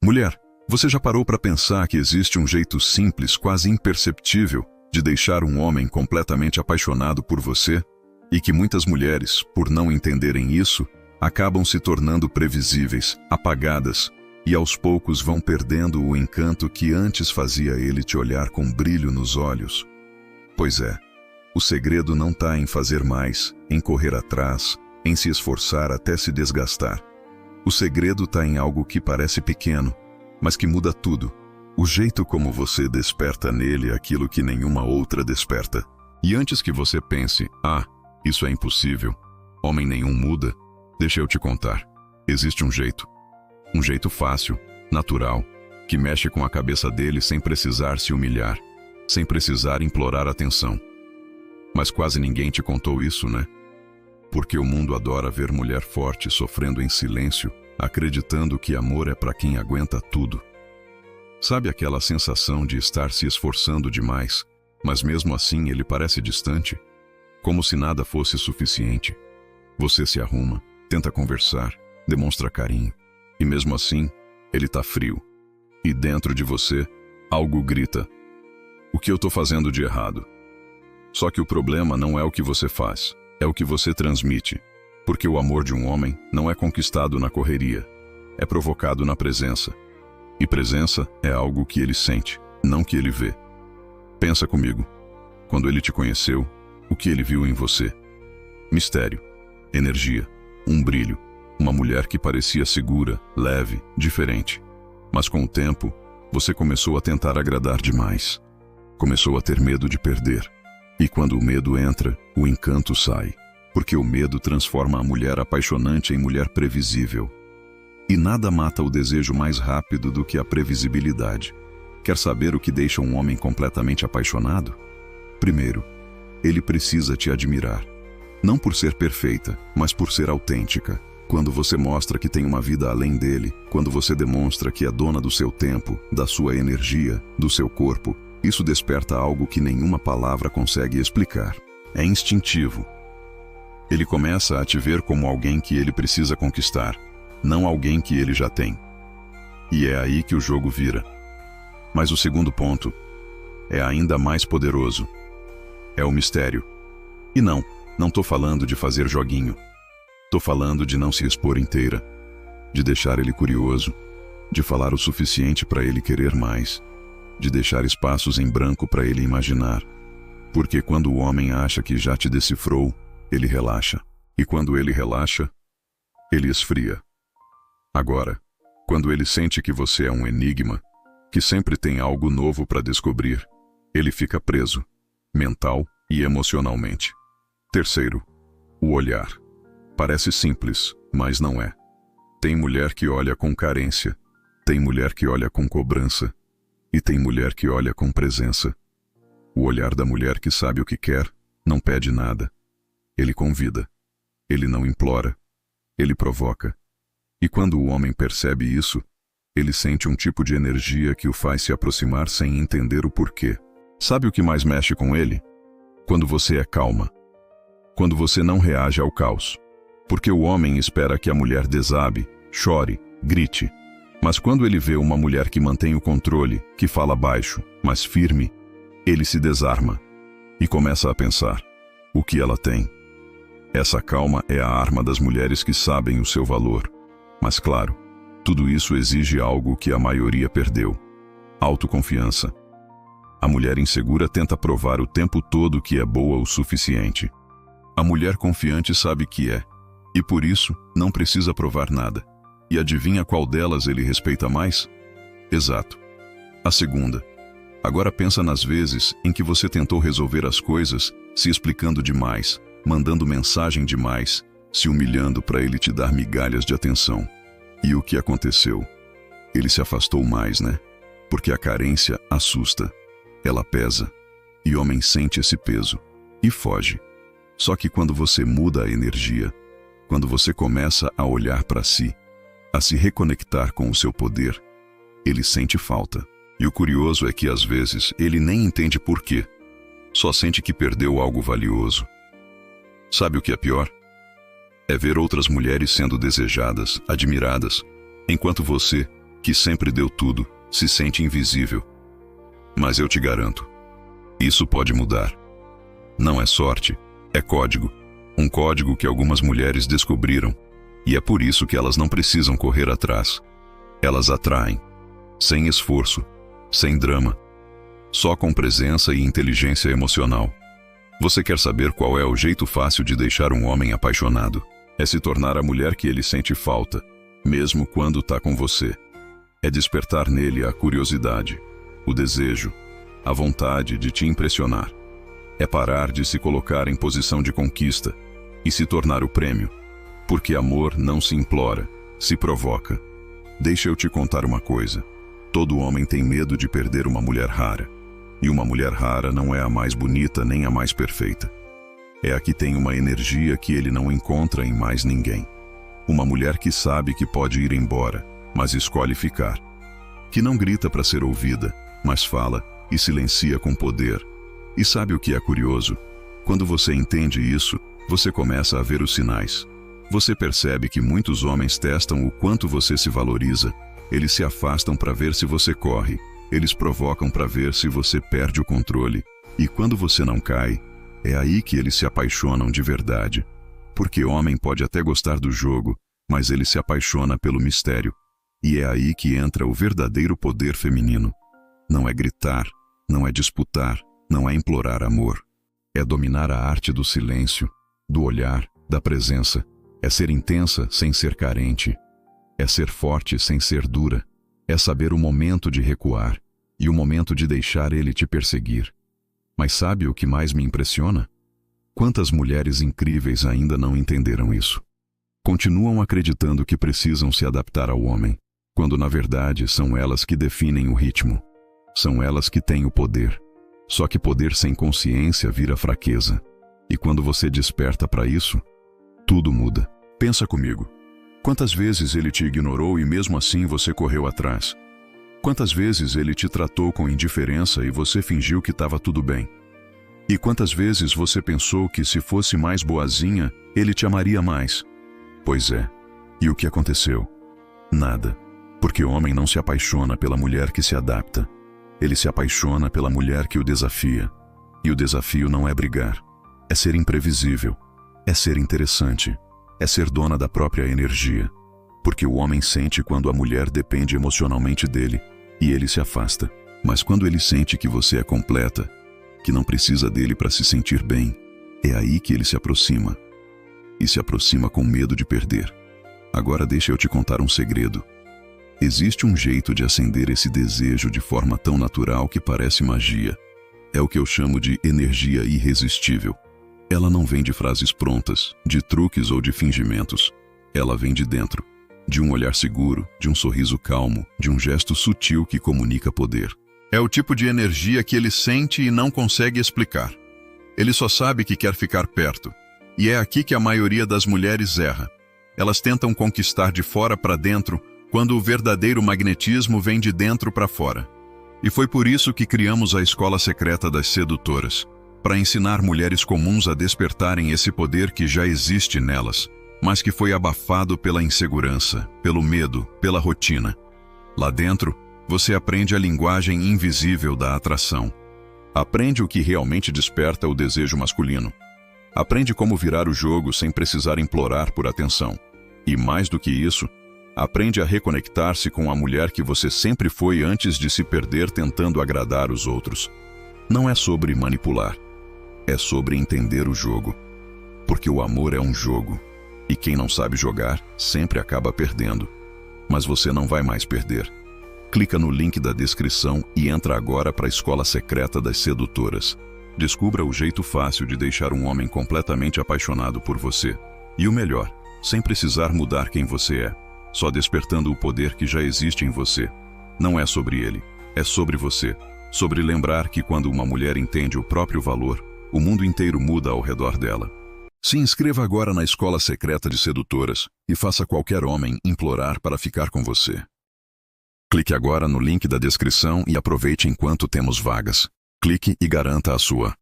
Mulher, você já parou para pensar que existe um jeito simples, quase imperceptível, de deixar um homem completamente apaixonado por você? E que muitas mulheres, por não entenderem isso, acabam se tornando previsíveis, apagadas, e aos poucos vão perdendo o encanto que antes fazia ele te olhar com brilho nos olhos. Pois é, o segredo não está em fazer mais, em correr atrás, em se esforçar até se desgastar. O segredo está em algo que parece pequeno, mas que muda tudo. O jeito como você desperta nele aquilo que nenhuma outra desperta. E antes que você pense, isso é impossível, homem nenhum muda, deixa eu te contar. Existe um jeito. Um jeito fácil, natural, que mexe com a cabeça dele sem precisar se humilhar, sem precisar implorar atenção. Mas quase ninguém te contou isso, né? Porque o mundo adora ver mulher forte sofrendo em silêncio, acreditando que amor é para quem aguenta tudo. Sabe aquela sensação de estar se esforçando demais, mas mesmo assim ele parece distante? Como se nada fosse suficiente. Você se arruma, tenta conversar, demonstra carinho, e mesmo assim, ele tá frio. E dentro de você, algo grita: o que eu tô fazendo de errado? Só que o problema não é o que você faz, é o que você transmite. Porque o amor de um homem não é conquistado na correria, é provocado na presença. E presença é algo que ele sente, não que ele vê. Pensa comigo. Quando ele te conheceu, o que ele viu em você? Mistério, energia, um brilho, uma mulher que parecia segura, leve, diferente. Mas com o tempo, você começou a tentar agradar demais. Começou a ter medo de perder. E quando o medo entra, o encanto sai. Porque o medo transforma a mulher apaixonante em mulher previsível. E nada mata o desejo mais rápido do que a previsibilidade. Quer saber o que deixa um homem completamente apaixonado? Primeiro, ele precisa te admirar. Não por ser perfeita, mas por ser autêntica. Quando você mostra que tem uma vida além dele, quando você demonstra que é dona do seu tempo, da sua energia, do seu corpo, isso desperta algo que nenhuma palavra consegue explicar. É instintivo. Ele começa a te ver como alguém que ele precisa conquistar, não alguém que ele já tem. E é aí que o jogo vira. Mas o segundo ponto é ainda mais poderoso. É o mistério. E não tô falando de fazer joguinho. Tô falando de não se expor inteira, de deixar ele curioso, de falar o suficiente para ele querer mais, de deixar espaços em branco para ele imaginar. Porque quando o homem acha que já te decifrou, ele relaxa. E quando ele relaxa, ele esfria. Agora, quando ele sente que você é um enigma, que sempre tem algo novo para descobrir, ele fica preso, mental e emocionalmente. Terceiro, o olhar. Parece simples, mas não é. Tem mulher que olha com carência, tem mulher que olha com cobrança, e tem mulher que olha com presença. O olhar da mulher que sabe o que quer, não pede nada. Ele convida, ele não implora, ele provoca. E quando o homem percebe isso, ele sente um tipo de energia que o faz se aproximar sem entender o porquê. Sabe o que mais mexe com ele? Quando você é calma. Quando você não reage ao caos. Porque o homem espera que a mulher desabe, chore, grite. Mas quando ele vê uma mulher que mantém o controle, que fala baixo, mas firme, ele se desarma e começa a pensar: o que ela tem? Essa calma é a arma das mulheres que sabem o seu valor. Mas claro, tudo isso exige algo que a maioria perdeu: autoconfiança. A mulher insegura tenta provar o tempo todo que é boa o suficiente. A mulher confiante sabe que é, e por isso não precisa provar nada. E adivinha qual delas ele respeita mais? Exato, a segunda. Agora pensa nas vezes em que você tentou resolver as coisas se explicando demais, mandando mensagem demais, se humilhando para ele te dar migalhas de atenção. E o que aconteceu? Ele se afastou mais, né? Porque a carência assusta. Ela pesa. E o homem sente esse peso. E foge. Só que quando você muda a energia, quando você começa a olhar para si, a se reconectar com o seu poder, ele sente falta. E o curioso é que às vezes ele nem entende por quê. Só sente que perdeu algo valioso. Sabe o que é pior? É ver outras mulheres sendo desejadas, admiradas, enquanto você, que sempre deu tudo, se sente invisível. Mas eu te garanto, isso pode mudar. Não é sorte, é código. Um código que algumas mulheres descobriram, e é por isso que elas não precisam correr atrás. Elas atraem, sem esforço, sem drama, só com presença e inteligência emocional. Você quer saber qual é o jeito fácil de deixar um homem apaixonado? É se tornar a mulher que ele sente falta, mesmo quando tá com você. É despertar nele a curiosidade, o desejo, a vontade de te impressionar. É parar de se colocar em posição de conquista e se tornar o prêmio, porque amor não se implora, se provoca. Deixa eu te contar uma coisa. Todo homem tem medo de perder uma mulher rara. E uma mulher rara não é a mais bonita nem a mais perfeita. É a que tem uma energia que ele não encontra em mais ninguém. Uma mulher que sabe que pode ir embora, mas escolhe ficar. Que não grita para ser ouvida, mas fala e silencia com poder. E sabe o que é curioso? Quando você entende isso, você começa a ver os sinais. Você percebe que muitos homens testam o quanto você se valoriza. Eles se afastam para ver se você corre. Eles provocam para ver se você perde o controle. E quando você não cai, é aí que eles se apaixonam de verdade. Porque homem pode até gostar do jogo, mas ele se apaixona pelo mistério. E é aí que entra o verdadeiro poder feminino. Não é gritar, não é disputar, não é implorar amor. É dominar a arte do silêncio, do olhar, da presença. É ser intensa sem ser carente. É ser forte sem ser dura. É saber o momento de recuar e o momento de deixar ele te perseguir. Mas sabe o que mais me impressiona? Quantas mulheres incríveis ainda não entenderam isso? Continuam acreditando que precisam se adaptar ao homem, quando na verdade são elas que definem o ritmo. São elas que têm o poder. Só que poder sem consciência vira fraqueza. E quando você desperta para isso, tudo muda. Pensa comigo. Quantas vezes ele te ignorou e mesmo assim você correu atrás? Quantas vezes ele te tratou com indiferença e você fingiu que estava tudo bem? E quantas vezes você pensou que se fosse mais boazinha, ele te amaria mais? Pois é. E o que aconteceu? Nada. Porque o homem não se apaixona pela mulher que se adapta. Ele se apaixona pela mulher que o desafia. E o desafio não é brigar. É ser imprevisível. É ser interessante. É ser dona da própria energia. Porque o homem sente quando a mulher depende emocionalmente dele, e ele se afasta. Mas quando ele sente que você é completa, que não precisa dele para se sentir bem, é aí que ele se aproxima. E se aproxima com medo de perder. Agora deixa eu te contar um segredo. Existe um jeito de acender esse desejo de forma tão natural que parece magia. É o que eu chamo de energia irresistível. Ela não vem de frases prontas, de truques ou de fingimentos. Ela vem de dentro, de um olhar seguro, de um sorriso calmo, de um gesto sutil que comunica poder. É o tipo de energia que ele sente e não consegue explicar. Ele só sabe que quer ficar perto. E é aqui que a maioria das mulheres erra. Elas tentam conquistar de fora para dentro, quando o verdadeiro magnetismo vem de dentro para fora. E foi por isso que criamos a Escola Secreta das Sedutoras, para ensinar mulheres comuns a despertarem esse poder que já existe nelas, mas que foi abafado pela insegurança, pelo medo, pela rotina. Lá dentro, você aprende a linguagem invisível da atração. Aprende o que realmente desperta o desejo masculino. Aprende como virar o jogo sem precisar implorar por atenção. E mais do que isso, aprende a reconectar-se com a mulher que você sempre foi antes de se perder tentando agradar os outros. Não é sobre manipular. É sobre entender o jogo. Porque o amor é um jogo. E quem não sabe jogar, sempre acaba perdendo. Mas você não vai mais perder. Clica no link da descrição e entra agora para a Escola Secreta das Sedutoras. Descubra o jeito fácil de deixar um homem completamente apaixonado por você. E o melhor, sem precisar mudar quem você é. Só despertando o poder que já existe em você. Não é sobre ele, é sobre você. Sobre lembrar que quando uma mulher entende o próprio valor, o mundo inteiro muda ao redor dela. Se inscreva agora na Escola Secreta de Sedutoras e faça qualquer homem implorar para ficar com você. Clique agora no link da descrição e aproveite enquanto temos vagas. Clique e garanta a sua.